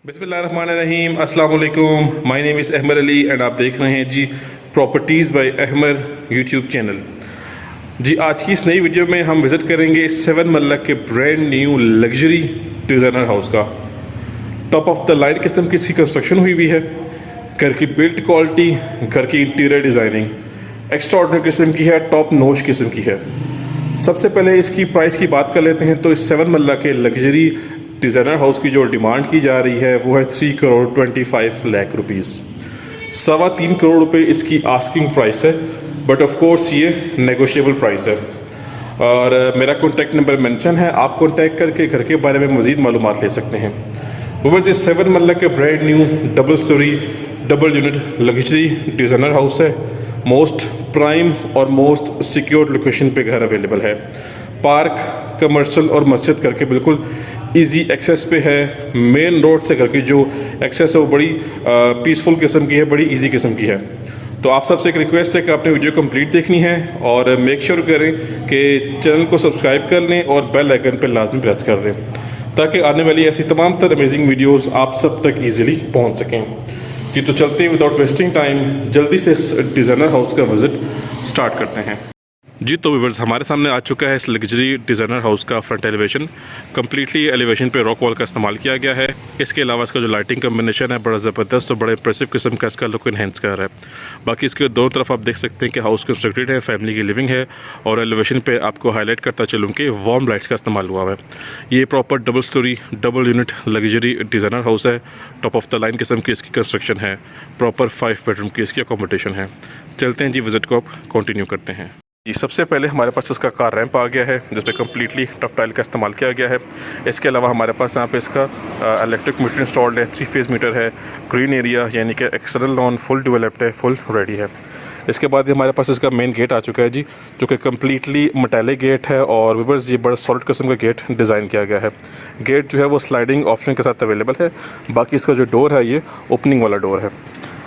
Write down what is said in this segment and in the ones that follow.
बिस्मिल्लाहिर्रहमानिर्रहीम, अस्सलाम वालेकुम। My name is Ahmed Ali and आप देख रहे हैं G properties by Ahmed YouTube channel. जी आज की इस नई वीडियो में हम विज़िट करेंगे 7 मरला के brand new luxury designer house का। टॉप ऑफ द लाइन किस्म की इसकी कंस्ट्रक्शन हुई हुई है। घर की बिल्ड क्वालिटी, घर की इंटीरियर डिज़ाइनिंग एक्स्ट्रा ऑर्डिनरी किस्म की है, टॉप नोच किस्म की है। सबसे पहले इसकी प्राइस की बात कर लेते हैं तो इस 7 मरला के लग्जरी डिज़ाइनर हाउस की जो डिमांड की जा रही है वो है 3 करोड़ 25 लाख रुपीज़। 3.25 करोड़ रुपए इसकी आस्किंग प्राइस है, बट ऑफ कोर्स ये नेगोशिएबल प्राइस है। और मेरा कॉन्टैक्ट नंबर मेंशन है, आप कॉन्टैक्ट करके घर के बारे में मज़ीद मालूमात ले सकते हैं। ऊपर से 7 मरला के brand new double storey double unit luxury designer house है। मोस्ट प्राइम और मोस्ट सिक्योर्ड लोकेशन पे घर अवेलेबल है। पार्क, कमर्शियल और मस्जिद करके बिल्कुल इजी एक्सेस पे है। मेन रोड से करके जो एक्सेस है वो बड़ी पीसफुल किस्म की है, बड़ी इजी किस्म की है। तो आप सबसे एक रिक्वेस्ट है कि आपने वीडियो कंप्लीट देखनी है और मेक श्योर करें कि चैनल को सब्सक्राइब कर लें और बेल आइकन पर लाजमी प्रेस कर दें ताकि आने वाली ऐसी तमाम तर अमेजिंग वीडियोस आप सब तक इजीली पहुंच सकें। जी तो चलते हैं विदाउट वेस्टिंग टाइम, जल्दी से इस डिज़ाइनर हाउस का विज़िट स्टार्ट करते हैं। जी तो व्यूअर्स, हमारे सामने आ चुका है इस लग्जरी डिज़ाइनर हाउस का फ्रंट एलिवेशन। कम्प्लीटली एलिवेशन पे रॉक वॉल का इस्तेमाल किया गया है। इसके अलावा इसका जो लाइटिंग कम्बिनेशन है बड़ा ज़बरदस्त और बड़े इंप्रेसिव किस्म का इसका लुक इन्हेंस कर रहा है। बाकी इसके दोनों तरफ आप देख सकते हैं कि हाउस कंस्ट्रक्टेड है, फैमिली की लिविंग है। और एलिवेशन पे आपको हाईलाइट करता चलूँ कि वार्म लाइट्स का इस्तेमाल हुआ है। ये proper double storey double unit luxury designer house है। टॉप ऑफ द लाइन किस्म की इसकी कंस्ट्रक्शन है। प्रॉपर 5 बेडरूम की इसकी अकोमोडेशन है। चलते हैं जी, विज़िट को आप कंटिन्यू करते हैं। जी सबसे पहले हमारे पास इसका कार रैंप आ गया है जिसमें कम्प्लीटली टफ टाइल का इस्तेमाल किया गया है। इसके अलावा हमारे पास यहाँ पे इसका इलेक्ट्रिक मीटर इंस्टॉल्ड है, 3 फेज़ मीटर है। ग्रीन एरिया यानी कि एक्सटर्नल लॉन फुल डेवलप्ड है, फुल रेडी है। इसके बाद हमारे पास इसका मेन गेट आ चुका है जी, जो कि कम्प्लीटली मेटालिक गेट है और व्यूअर्स ये बड़ा सॉलिड किस्म का गेट डिज़ाइन किया गया है। गेट जो है वो स्लाइडिंग ऑप्शन के साथ अवेलेबल है। बाकी इसका जो डोर है ये ओपनिंग वाला डोर है।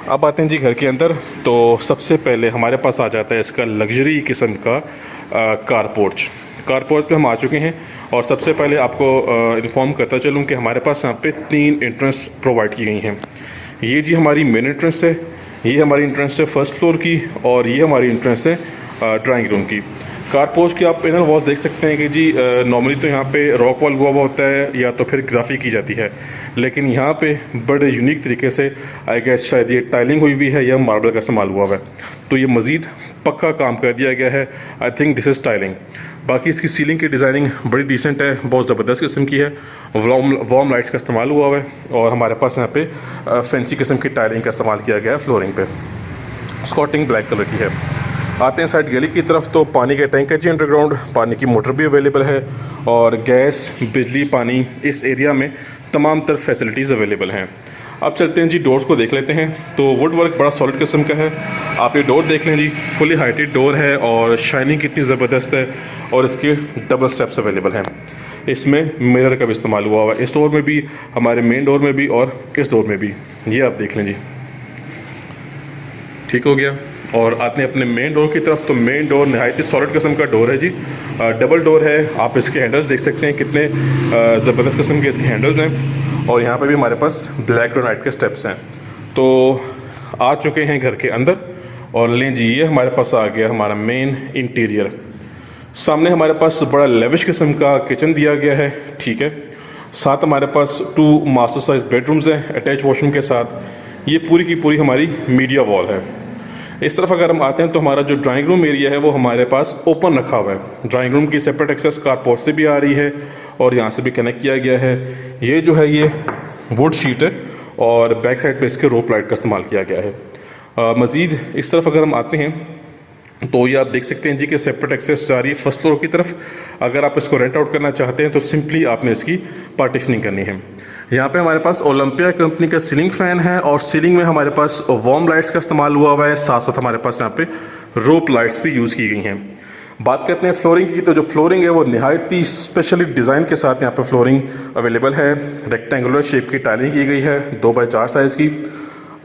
अब आते हैं जी घर के अंदर, तो सबसे पहले हमारे पास आ जाता है इसका लग्जरी किस्म का कार पोर्च। कार पोर्च पे हम आ चुके हैं और सबसे पहले आपको इन्फॉर्म करता चलूँ कि हमारे पास यहाँ पे 3 एंट्रेंस प्रोवाइड की गई हैं। ये जी हमारी मेन एंट्रेंस है, ये हमारी एंट्रेंस है फर्स्ट फ्लोर की और ये हमारी एंट्रेंस है ड्राइंग रूम की। कार पोर्च के आप इनर वॉल्स देख सकते हैं कि जी नॉर्मली तो यहाँ पे रॉक वॉल हुआ होता है या तो फिर ग्राफी की जाती है, लेकिन यहाँ पे बड़े यूनिक तरीके से आई गेस शायद ये टाइलिंग हुई भी है या मार्बल का इस्तेमाल हुआ है, तो ये मज़ीद पक्का काम कर दिया गया है। I think this is tiling. बाकी इसकी सीलिंग की डिज़ाइनिंग बड़ी डिसेंट है, बहुत ज़बरदस्त किस्म की है। वार्म लाइट्स का इस्तेमाल हुआ है और हमारे पास यहाँ पे फैंसी किस्म की टाइलिंग का इस्तेमाल किया गया है। फ्लोरिंग पे स्कॉटिंग ब्लैक कलर की है। आते हैं साइड गली की तरफ, तो पानी के टैंक है जी अंडरग्राउंड, पानी की मोटर भी अवेलेबल है और गैस, बिजली, पानी इस एरिया में तमाम तर फैसिलिटीज़ अवेलेबल हैं। अब चलते हैं जी डोर्स को देख लेते हैं। तो वुड वर्क बड़ा सॉलिड किस्म का है। आप ये डोर देख लें जी, फुली हाइटेड डोर है और शाइनिंग कितनी ज़बरदस्त है और इसके डबल स्टेप्स अवेलेबल हैं। इसमें मिरर का भी इस्तेमाल हुआ हुआ है, इस डोर में भी, हमारे मेन डोर में भी और इस डोर में भी। ये आप देख लें जी, ठीक हो गया। और आते हैं अपने मेन डोर की तरफ, तो मेन डोर नहायत ही सॉलिड किस्म का डोर है जी, डबल डोर है। आप इसके हैंडल्स देख सकते हैं कितने ज़बरदस्त किस्म के इसके हैंडल्स हैं और यहाँ पे भी हमारे पास ब्लैक ग्रेनाइट के स्टेप्स हैं। तो आ चुके हैं घर के अंदर और लें जी, ये हमारे पास आ गया हमारा मेन इंटीरियर। सामने हमारे पास बड़ा लेविश किस्म का किचन दिया गया है, ठीक है। साथ हमारे पास 2 मास्टर साइज बेडरूम्स हैं अटैच वॉशरूम के साथ। ये पूरी की पूरी हमारी मीडिया वॉल है। इस तरफ अगर हम आते हैं तो हमारा जो ड्राइंग रूम एरिया है वो हमारे पास ओपन रखा हुआ है। ड्राइंग रूम की सेपरेट एक्सेस कारपोर्ट से भी आ रही है और यहाँ से भी कनेक्ट किया गया है। ये जो है ये वुड शीट है और बैक साइड पे इसके रोप लाइट का इस्तेमाल किया गया है। मज़ीद इस तरफ अगर हम आते हैं तो ये आप देख सकते हैं जी कि सेपरेट एक्सेस जा रही है फर्स्ट फ्लोर की तरफ। अगर आप इसको रेंट आउट करना चाहते हैं तो सिंपली आपने इसकी पार्टीशनिंग करनी है। यहाँ पे हमारे पास ओलंपिया कंपनी का सीलिंग फ़ैन है और सीलिंग में हमारे पास वार्म लाइट्स का इस्तेमाल हुआ है। साथ साथ हमारे पास यहाँ पे रोप लाइट्स भी यूज़ की गई हैं। बात करते हैं फ्लोरिंग की, तो जो फ्लोरिंग है वो नहायत ही स्पेशली डिज़ाइन के साथ यहाँ पे फ्लोरिंग अवेलेबल है। रेक्टेंगुलर शेप की टाइलिंग की गई है 2x4 साइज़ की।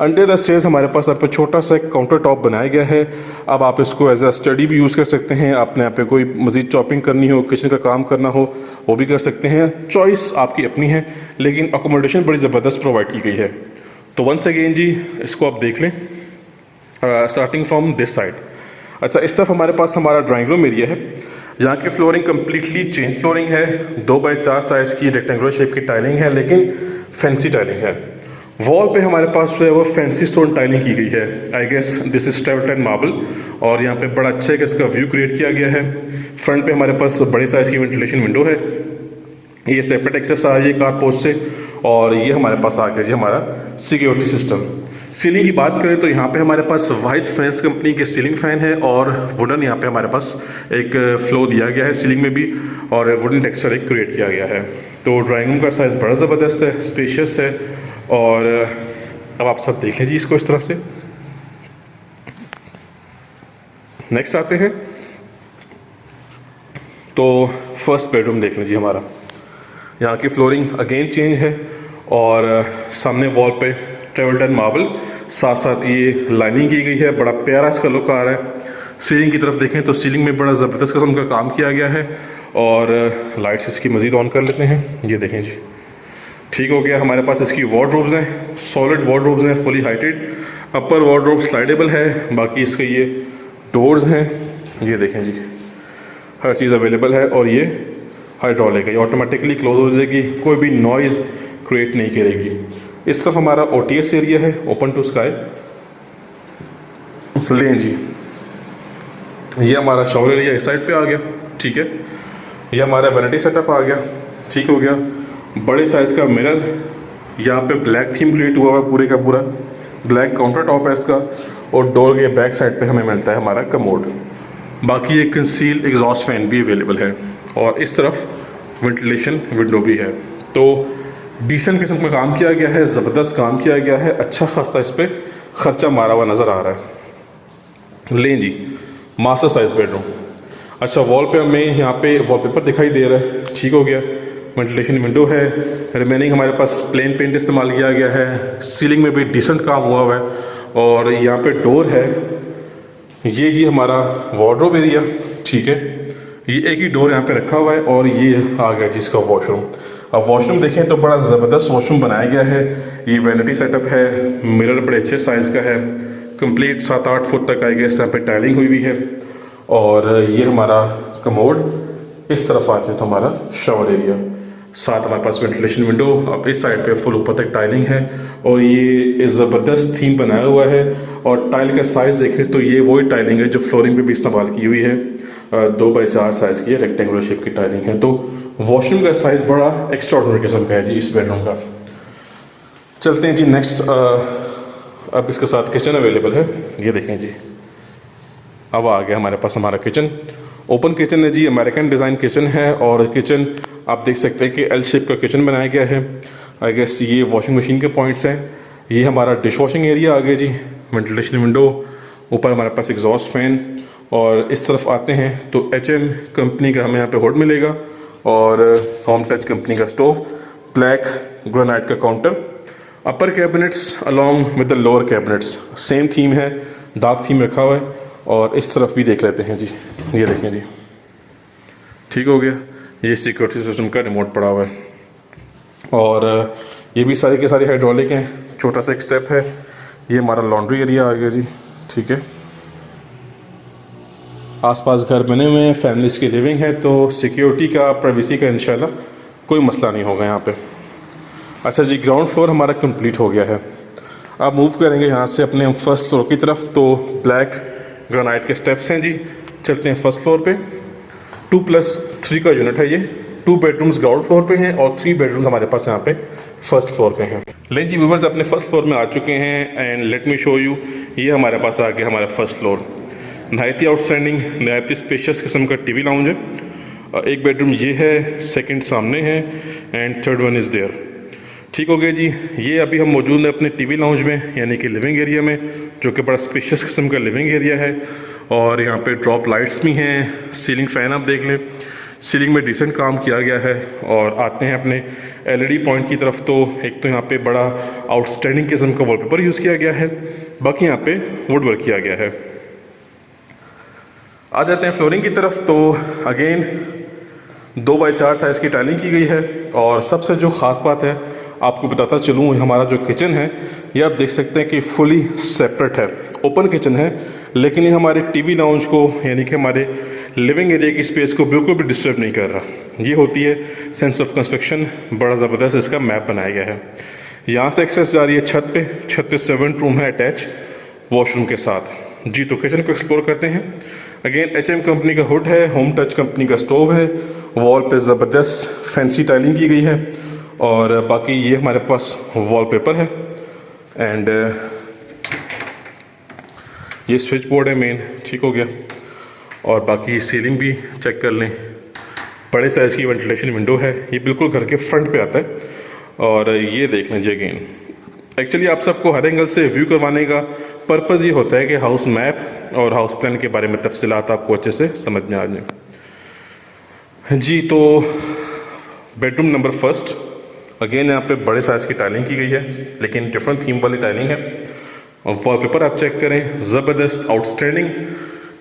अंडर द स्टेयर्स हमारे पास यहाँ पे छोटा सा एक काउंटर टॉप बनाया गया है। अब आप इसको एज अ स्टडी भी यूज़ कर सकते हैं, आपने यहाँ पे कोई मज़ीद चॉपिंग करनी हो, किचन का काम करना हो, वो भी कर सकते हैं। चॉइस आपकी अपनी है, लेकिन अकोमोडेशन बड़ी ज़बरदस्त प्रोवाइड की गई है। तो वंस अगेन जी इसको आप देख लें, स्टार्टिंग फ्रॉम दिस साइड। अच्छा, इस तरफ हमारे पास हमारा ड्राइंग रूम एरिया है। यहाँ की फ्लोरिंग कम्प्लीटली चेंज फ्लोरिंग है, 2x4 साइज़ की रेक्टेंगुलर शेप की टाइलिंग है, लेकिन फैंसी टाइलिंग है। वॉल पे हमारे पास जो है वो फैंसी स्टोन टाइलिंग की गई है। I guess this is travertine marble, और यहाँ पे बड़ा अच्छा इसका व्यू क्रिएट किया गया है। फ्रंट पे हमारे पास बड़े साइज़ की वेंटिलेशन विंडो है, ये सेपरेट एक्सेस आ रही है कार पोस्ट से, और ये हमारे पास आ गया जी हमारा सिक्योरिटी सिस्टम। सीलिंग की बात करें तो यहाँ पे हमारे पास वाइट फ्रेंड्स कंपनी के सीलिंग फैन है, और वुडन यहाँ पे हमारे पास एक फ्लो दिया गया है सीलिंग में भी, और वुडन टेक्सचर एक क्रिएट किया गया है। तो ड्राइंग रूम का साइज़ बड़ा ज़बरदस्त है, स्पेशियस है, और अब आप सब देख लीजिए इसको इस तरह से। नेक्स्ट आते हैं तो फर्स्ट बेडरूम देख लीजिए हमारा। यहाँ की फ्लोरिंग अगेन चेंज है, और सामने वॉल पे ट्रेवल्टन मार्बल, साथ साथ ये लाइनिंग की गई है, बड़ा प्यारा इसका लुक आ रहा है। सीलिंग की तरफ देखें तो सीलिंग में बड़ा ज़बरदस्त किस्म का काम किया गया है, और लाइट्स इसकी मज़ीद ऑन कर लेते हैं। ये देखें जी, ठीक हो गया। हमारे पास इसकी वार्डरोब्स हैं, सॉलिड वार्डरोब्स हैं, फुली हाइटेड। अपर वार्डरोब स्लाइडेबल है, बाकी इसके ये डोर्स हैं, ये देखें जी, हर चीज़ अवेलेबल है, और ये हाइड्रोलिक है, ये ऑटोमेटिकली क्लोज हो जाएगी, कोई भी नॉइज़ क्रिएट नहीं करेगी। इस तरफ हमारा OTS एरिया है, ओपन टू स्काई। लें जी, ये हमारा शॉवर एरिया इस साइड पे आ गया, ठीक है। ये हमारा वैनिटी सेटअप आ गया, ठीक हो गया। बड़े साइज़ का मिरर, यहाँ पे ब्लैक थीम क्रिएट हुआ है, पूरे का पूरा ब्लैक काउंटर टॉप है इसका, और डोर के बैक साइड पे हमें मिलता है हमारा कमोड। बाकी एक कंसील एग्जॉस्ट फैन भी अवेलेबल है, और इस तरफ वेंटिलेशन विंडो भी है। तो डिसेंट किस्म का काम किया गया है, ज़बरदस्त काम किया गया है, अच्छा खासा इस पर ख़र्चा मारा हुआ नज़र आ रहा है। लें जी, मास्टर साइज बेडरूम। अच्छा, वॉल पे हमें यहाँ पे वॉलपेपर दिखाई दे रहा है, ठीक हो गया। वेंटिलेशन विंडो है, रिमेनिंग हमारे पास प्लेन पेंट इस्तेमाल किया गया है, सीलिंग में भी डिसेंट काम हुआ हुआ है, और यहाँ पे डोर है। ये जी हमारा वार्डरोब एरिया, ठीक है। ये एक ही डोर यहाँ पे रखा हुआ है, और ये आ गया जिसका वॉशरूम। अब वॉशरूम देखें तो बड़ा ज़बरदस्त वॉशरूम बनाया गया है। ये वैनिटी सेटअप है, मिरर बड़े अच्छे साइज़ का है, कंप्लीट 7-8 फुट तक आएगा, इस यहाँ पे टाइलिंग हुई है। और ये हमारा कमोड, इस तरफ आते हैं तो हमारा शॉवर एरिया, साथ हमारे पास वेंटिलेशन विंडो। अब इस साइड पे फुल ऊपर तक टाइलिंग है, और ये ज़बरदस्त थीम बनाया हुआ है। और टाइल का साइज़ देखें तो ये वही टाइलिंग है जो फ्लोरिंग पे भी इस्तेमाल की हुई है, 2x4 साइज़ की रेक्टेंगुलर शेप की टाइलिंग है। तो वॉशरूम का साइज़ बड़ा एक्स्ट्राऑर्डिनरी किस्म का है जी इस बेडरूम का। चलते हैं जी नेक्स्ट। अब इसके साथ किचन अवेलेबल है, ये देखें जी। अब आ गया हमारे पास हमारा किचन, ओपन किचन है जी, अमेरिकन डिज़ाइन किचन है। और किचन आप देख सकते हैं कि एल शेप का किचन बनाया गया है। आई गेस ये वॉशिंग मशीन के पॉइंट्स हैं। ये हमारा डिश वॉशिंग एरिया आ गया जी, वेंटिलेशन विंडो, ऊपर हमारे पास एग्जॉस्ट फैन। और इस तरफ आते हैं तो HM कंपनी का हमें यहाँ पे होड मिलेगा, और होम टच कंपनी का स्टोव, ब्लैक ग्रेनाइट का counter. Upper cabinets along with the lower cabinets same theme है, डार्क थीम रखा हुआ है। और इस तरफ भी देख लेते हैं जी, ये देखें जी, ठीक हो गया। ये सिक्योरिटी सिस्टम का रिमोट पड़ा हुआ है, और ये भी सारी के सारी हाइड्रोलिक हैं। छोटा सा एक स्टेप है। ये हमारा लॉन्ड्री एरिया आ गया जी, ठीक है। आसपास घर बने हुए हैं, फैमिलीज़ की लिविंग है, तो सिक्योरिटी का, प्राइवेसी का इंशाल्लाह कोई मसला नहीं होगा यहाँ पे। अच्छा जी, ग्राउंड फ्लोर हमारा कंप्लीट हो गया है। अब मूव करेंगे यहाँ से अपने फर्स्ट फ्लोर की तरफ। तो ब्लैक ग्रेनाइट के स्टेप्स हैं जी। चलते हैं फर्स्ट फ्लोर पे। 2+3 का यूनिट है ये। 2 बेडरूम्स ग्राउंड फ्लोर पे हैं, और 3 बेडरूम्स हमारे पास यहाँ पे फर्स्ट फ्लोर पे हैं। लें जी व्यूवर्स, अपने फर्स्ट फ्लोर में आ चुके हैं, and let me show you. ये हमारे पास आ गया हमारा फर्स्ट फ्लोर। नहायत ही आउटस्टैंडिंग, नहायत ही स्पेशियस किस्म का टीवी लाउंज है। एक बेडरूम ये है, सेकंड सामने है, and third one is there. ठीक हो गया जी। ये अभी हम मौजूद हैं अपने टीवी लाउंज में, यानी कि लिविंग एरिया में, जो कि बड़ा स्पेशियस किस्म का लिविंग एरिया है। और यहाँ पे ड्रॉप लाइट्स भी हैं, सीलिंग फ़ैन आप देख लें, सीलिंग में डिसेंट काम किया गया है। और आते हैं अपने एलईडी पॉइंट की तरफ, तो एक तो यहाँ पे बड़ा आउटस्टैंडिंग किस्म का वॉलपेपर यूज़ किया गया है, बाकी यहाँ पे वुड वर्क किया गया है। आ जाते हैं फ्लोरिंग की तरफ, तो अगेन 2x4 साइज़ की टाइलिंग की गई है। और सबसे जो ख़ास बात है आपको बताता चलूँ, हमारा जो किचन है ये आप देख सकते हैं कि फुली सेपरेट है, ओपन किचन है, लेकिन ये हमारे टीवी लाउंज को यानी कि हमारे लिविंग एरिया की स्पेस को बिल्कुल भी डिस्टर्ब नहीं कर रहा। ये होती है सेंस ऑफ कंस्ट्रक्शन, बड़ा ज़बरदस्त इसका मैप बनाया गया है। यहाँ से एक्सेस जा रही है छत पे 7 रूम है अटैच वॉशरूम के साथ। जी तो किचन को एक्सप्लोर करते हैं। अगेन HM कंपनी का हुड है, होम टच कंपनी का स्टोव है, वॉल पे ज़बरदस्त फैंसी टाइलिंग की गई है। और बाकी ये हमारे पास वॉलपेपर है एंड ये स्विच बोर्ड है मेन, ठीक हो गया। और बाकी सीलिंग भी चेक कर लें, बड़े साइज़ की वेंटिलेशन विंडो है, ये बिल्कुल घर के फ्रंट पे आता है। और ये देख लें जी, अगेन एक्चुअली आप सबको हर एंगल से व्यू करवाने का पर्पज़ ये होता है कि हाउस मैप और हाउस प्लान के बारे में तफसीलात आपको अच्छे से समझ में आ जाए। जी तो बेडरूम नंबर फर्स्ट, अगेन यहाँ पे बड़े साइज़ की टाइलिंग की गई है, लेकिन डिफरेंट थीम वाली टाइलिंग है। और वॉलपेपर आप चेक करें, ज़बरदस्त आउटस्टैंडिंग,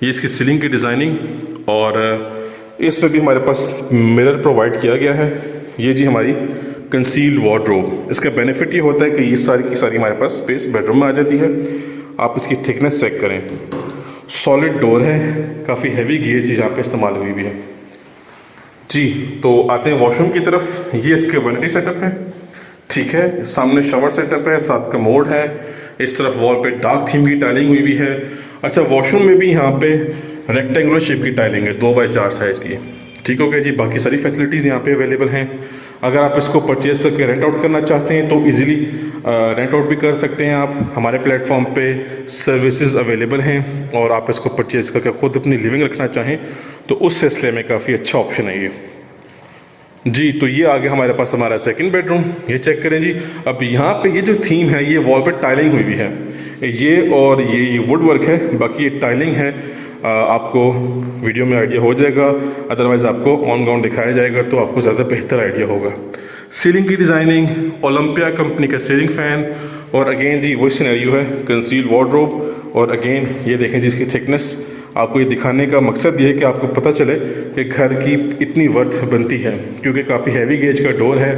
ये इसकी सीलिंग की डिज़ाइनिंग। और इसमें भी हमारे पास मिरर प्रोवाइड किया गया है। ये जी हमारी कंसील्ड वार्डरोब, इसका बेनिफिट ये होता है कि ये सारी की सारी हमारे पास स्पेस बेडरूम में आ जाती है। आप इसकी थिकनेस चेक करें, सॉलिड डोर है, काफ़ी हैवी गेज यहाँ पे इस्तेमाल हुई भी है। जी तो आते हैं वॉशरूम की तरफ। ये इसके वैनिटी सेटअप है, ठीक है, सामने शावर सेटअप है, साथ कमोड है, इस तरफ वॉल पे डार्क थीम की टाइलिंग हुई भी है। अच्छा, वॉशरूम में भी यहाँ पे रेक्टेंगुलर शेप की टाइलिंग है, 2x4 साइज़ की, ठीक हो गया जी। बाकी सारी फैसिलिटीज़ यहाँ पे अवेलेबल हैं। अगर आप इसको परचेज करके रेंट आउट करना चाहते हैं तो इजीली रेंट आउट भी कर सकते हैं आप। हमारे प्लेटफॉर्म पे सर्विसेज अवेलेबल हैं, और आप इसको परचेज करके ख़ुद अपनी लिविंग रखना चाहें तो उस सिलसिले में काफ़ी अच्छा ऑप्शन है ये। जी तो ये आ गया हमारे पास हमारा सेकंड बेडरूम, ये चेक करें जी। अब यहाँ पे ये जो थीम है, ये वॉल पे टाइलिंग हुई हुई है, ये और ये वुड वर्क है, बाकी ये टाइलिंग है। आपको वीडियो में आइडिया हो जाएगा, अदरवाइज़ आपको ऑन ग्राउंड दिखाया जाएगा तो आपको ज़्यादा बेहतर आइडिया होगा। सीलिंग की डिज़ाइनिंग, ओलंपिया कंपनी का सीलिंग फ़ैन, और अगेन जी वही सिनेरियो है, कंसील्ड वार्डरोब। और अगेन ये देखें जी इसकी थिकनेस, आपको ये दिखाने का मकसद ये है कि आपको पता चले कि घर की इतनी वर्थ बनती है, क्योंकि काफ़ी हैवी गेज का डोर है,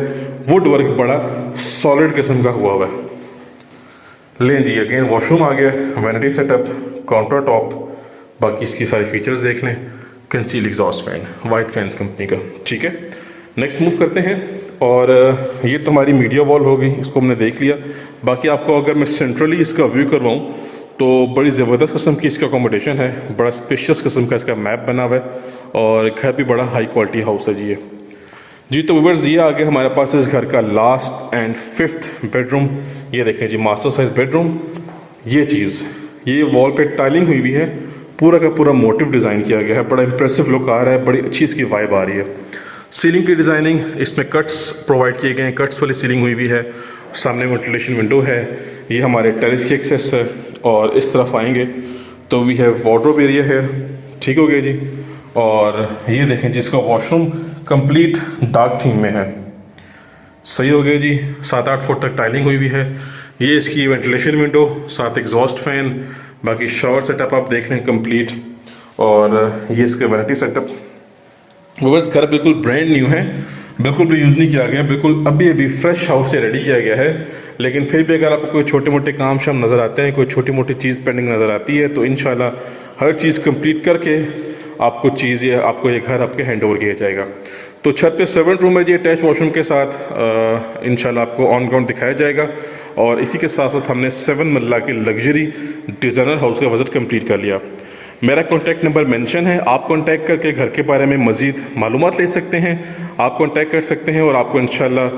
वुड वर्क बड़ा सॉलिड किस्म का हुआ हुआ है। लें जी, अगेन वॉशरूम आ गया, वैनिटी सेटअप, काउंटर टॉप, बाकी इसकी सारी फीचर्स देख लें। Conceal exhaust fan, white fans company का, ठीक है। नेक्स्ट मूव करते हैं, और ये तो हमारी मीडिया वॉल होगी, इसको हमने देख लिया। बाकी आपको अगर मैं सेंट्रली इसका व्यू करवाऊँ तो बड़ी ज़बरदस्त किस्म की इसका अकोमोडेशन है, बड़ा स्पेशियस किस्म का इसका मैप बना हुआ है, और घर भी बड़ा हाई क्वालिटी हाउस है जी ये। जी तो व्यूअर्स, ये आ गया हमारे पास इस घर का लास्ट एंड 5th बेडरूम। ये देखें जी, मास्टर साइज बेडरूम। ये चीज़, ये वॉल पे टाइलिंग हुई भी है, पूरा का पूरा मोटिव डिज़ाइन किया गया है, बड़ा इंप्रेसिव लुक आ रहा है, बड़ी अच्छी इसकी वाइब आ रही है। सीलिंग की डिज़ाइनिंग, इसमें कट्स प्रोवाइड किए गए हैं, कट्स वाली सीलिंग हुई भी है, सामने वेंटिलेशन विंडो है, ये हमारे टेरेस की एक्सेस है। और इस तरफ आएंगे तो वी हैव वार्डरोब एरिया है, ठीक हो गया जी। और ये देखें जिसका वॉशरूम कंप्लीट डार्क थीम में है, सही हो गया जी। 7-8 फुट तक टाइलिंग हुई भी है। ये इसकी वेंटिलेशन विंडो, साथ एग्जॉस्ट फैन, बाकी शावर सेटअप आप देख लें कंप्लीट। और ये इसके वैनिटी सेटअप। बस घर बिल्कुल ब्रांड न्यू है, बिल्कुल भी यूज़ नहीं किया गया, बिल्कुल अभी अभी फ्रेश हाउस से रेडी किया गया है। लेकिन फिर भी अगर आपको कोई छोटे मोटे काम शाम नज़र आते हैं, कोई छोटी मोटी चीज़ पेंडिंग नज़र आती है, तो इंशाल्लाह हर चीज़ कंप्लीट करके आपको आपको ये घर आपके हैंड ओवर किया जाएगा। तो छत पे 7 रूम है जी अटैच वॉशरूम के साथ, इंशाल्लाह आपको ऑन ग्राउंड दिखाया जाएगा। और इसी के साथ साथ हमने 7 मरला के लग्जरी डिज़ाइनर हाउस का विज़िट कंप्लीट कर लिया। मेरा कॉन्टैक्ट नंबर मेंशन है, आप कॉन्टैक्ट करके घर के बारे में मज़ीद मालूमात ले सकते हैं, आप कॉन्टैक्ट कर सकते हैं, और आपको इंशाल्लाह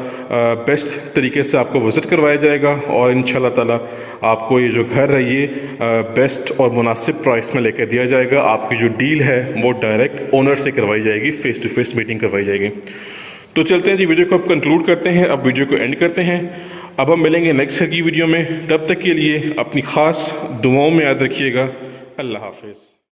बेस्ट तरीके से आपको विज़िट करवाया जाएगा। और इंशाल्लाह ताला आपको ये जो घर है ये बेस्ट और मुनासिब प्राइस में लेकर दिया जाएगा। आपकी जो डील है वो डायरेक्ट ओनर से करवाई जाएगी, फ़ेस टू फेस मीटिंग करवाई जाएगी। तो चलते हैं जी, वीडियो को अब कंक्लूड करते हैं, अब वीडियो को एंड करते हैं। अब हम मिलेंगे नेक्स्ट की वीडियो में, तब तक के लिए अपनी ख़ास दुआओं में याद रखिएगा। अल्लाह हाफिज़।